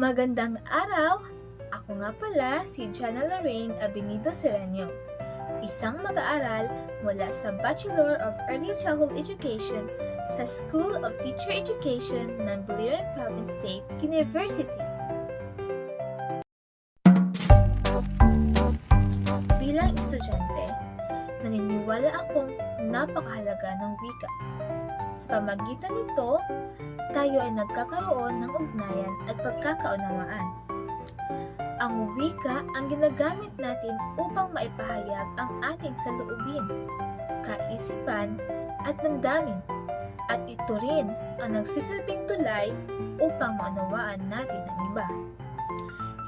Magandang araw! Ako nga pala si Jana Lorraine Abinido Seranio, isang mag-aaral mula sa Bachelor of Early Childhood Education sa School of Teacher Education ng Biliran Province State University. Bilang estudyante, naniniwala akong napakahalaga ng wika. Sa pamagitan nito, tayo ay nagkakaroon ng ugnayan at pagkakaunawaan. Ang wika ang ginagamit natin upang maipahayag ang ating saloobin, kaisipan at damdamin, at ito rin ang nagsisilbing tulay upang maunawaan natin ang iba.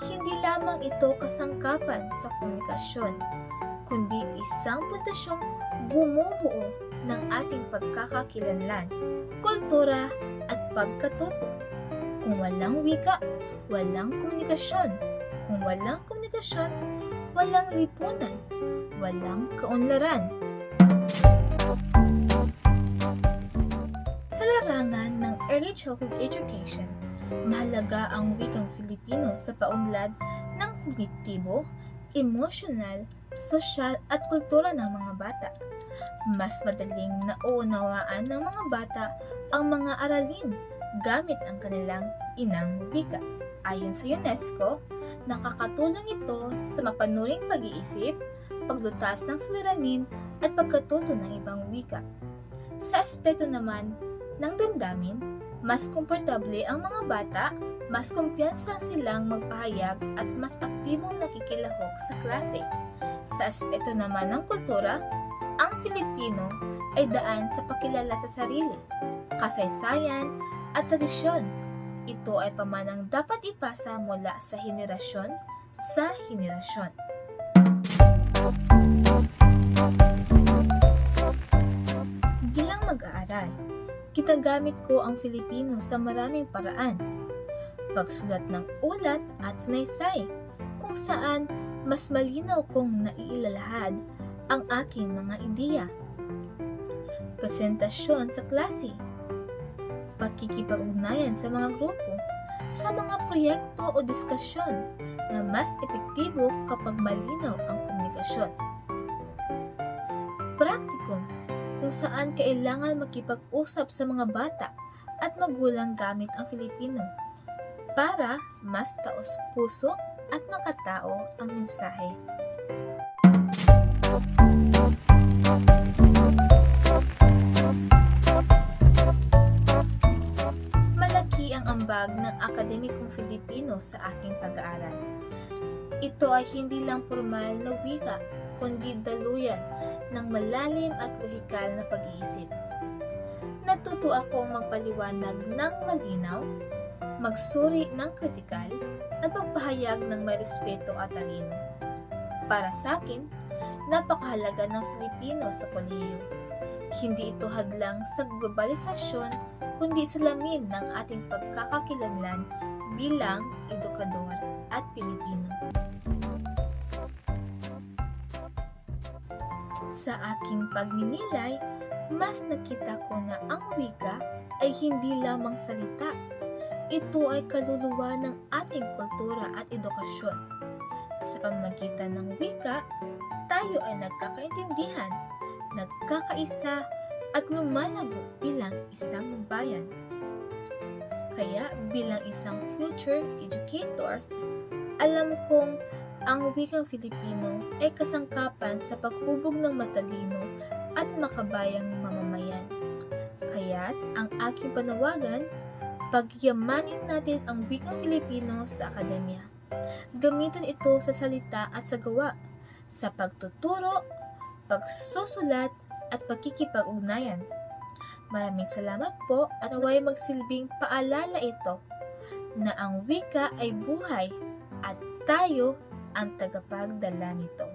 Hindi lamang ito kasangkapan sa komunikasyon, kundi isang pundasyong bumubuo ng ating pagkakakilanlan, kultura at pagkatuto. Kung walang wika, walang komunikasyon. Kung walang komunikasyon, walang lipunan, walang kaunlaran. Sa larangan ng early childhood education, mahalaga ang wikang Filipino sa paunlad ng kognitibo, emosyonal, sosyal at kultura ng mga bata. Mas madaling nauunawaan ng mga bata ang mga aralin gamit ang kanilang inang wika. Ayon sa UNESCO, nakakatulong ito sa mapanuring pag-iisip, paglutas ng suliranin at pagkatuto ng ibang wika. Sa aspeto naman ng damdamin, mas komportable ang mga bata, mas kumpiyansa silang magpahayag at mas aktibong nakikilahok sa klase. Sa aspeto naman ng kultura, ang Filipino ay daan sa pakilala sa sarili, kasaysayan at tradisyon. Ito ay pamanang dapat ipasa mula sa henerasyon sa henerasyon. Bilang mag-aaral, ginagamit ko ang Filipino sa maraming paraan. Pagsulat ng ulat at sanaysay, kung saan mas malinaw kong naiilalahad ang aking mga ideya. Presentasyon sa klase, pakikipag-ugnayan sa mga grupo, sa mga proyekto o diskasyon na mas epektibo kapag malinaw ang komunikasyon. Praktikum, kung saan kailangan makipag-usap sa mga bata at magulang gamit ang Filipino para mas taos-puso at makatao ang mensahe. Malaki ang ambag ng akademikong Filipino sa aking pag-aaral. Ito ay hindi lang formal na wika, kundi daluyan ng malalim at lohikal na pag-iisip. Natuto akong magpaliwanag ng malinaw, magsuri ng kritikal, at magpahayag ng may respeto at talino. Para sa akin, napakahalaga ng Filipino sa kolehiyo. Hindi ito hadlang sa globalisasyon, kundi salamin ng ating pagkakakilanlan bilang edukador at Pilipino. Sa aking pagninilay, mas nakita ko na ang wika ay hindi lamang salita. Ito ay kaluluwa ng ating kultura at edukasyon. Sa pamamagitan ng wika, tayo ay nagkakaintindihan, nagkakaisa at lumalago bilang isang bayan. Kaya bilang isang future educator, alam kong ang wikang Filipino ay kasangkapan sa paghubog ng matalino at makabayang mamamayan. Kaya't ang aking panawagan, pagyamanin natin ang wikang Filipino sa akademya. Gamitin ito sa salita at sa gawa, sa pagtuturo, pagsusulat at pagkikipag-ugnayan. Maraming salamat po at naway magsilbing paalala ito na ang wika ay buhay at tayo ang tagapagdala nito.